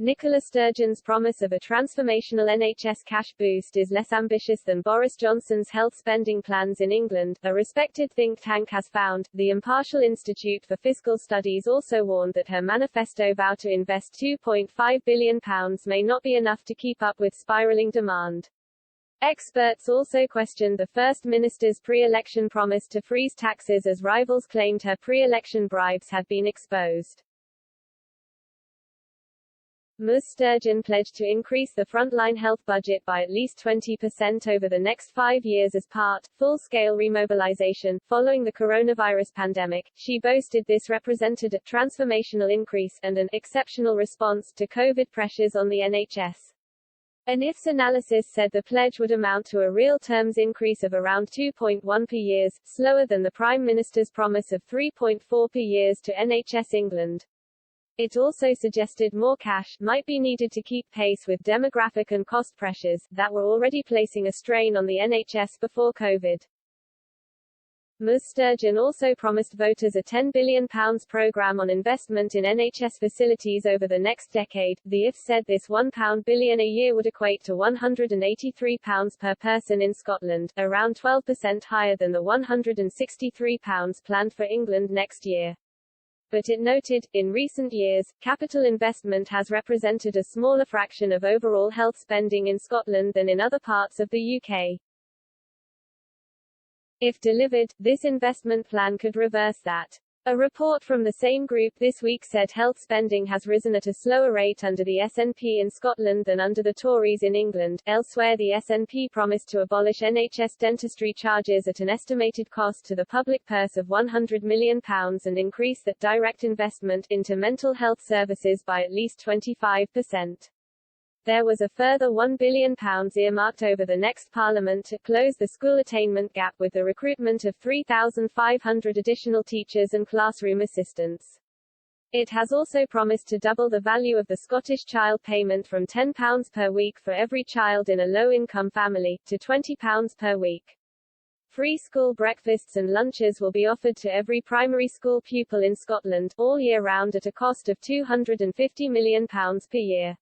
Nicola Sturgeon's promise of a transformational NHS cash boost is less ambitious than Boris Johnson's health spending plans in England, a respected think tank has found. The Impartial Institute for Fiscal Studies also warned that her manifesto vow to invest £2.5 billion may not be enough to keep up with spiralling demand. Experts also questioned the First Minister's pre-election promise to freeze taxes as rivals claimed her pre-election bribes had been exposed. Ms. Sturgeon pledged to increase the frontline health budget by at least 20% over the next 5 years as part, full-scale remobilization, following the coronavirus pandemic. She boasted this represented a transformational increase, and an exceptional response to COVID pressures on the NHS. An IFS analysis said the pledge would amount to a real terms increase of around 2.1 per year, slower than the Prime Minister's promise of 3.4 per year to NHS England. It also suggested more cash might be needed to keep pace with demographic and cost pressures that were already placing a strain on the NHS before COVID. Ms. Sturgeon also promised voters a £10 billion programme on investment in NHS facilities over the next decade. The IFS said this £1 billion a year would equate to £183 per person in Scotland, around 12% higher than the £163 planned for England next year. But it noted, in recent years, capital investment has represented a smaller fraction of overall health spending in Scotland than in other parts of the UK. If delivered, this investment plan could reverse that. A report from the same group this week said health spending has risen at a slower rate under the SNP in Scotland than under the Tories in England. Elsewhere, the SNP promised to abolish NHS dentistry charges at an estimated cost to the public purse of £100 million and increase that direct investment into mental health services by at least 25%. There was a further £1 billion earmarked over the next Parliament to close the school attainment gap with the recruitment of 3,500 additional teachers and classroom assistants. It has also promised to double the value of the Scottish child payment from £10 per week for every child in a low-income family, to £20 per week. Free school breakfasts and lunches will be offered to every primary school pupil in Scotland, all year round at a cost of £250 million per year.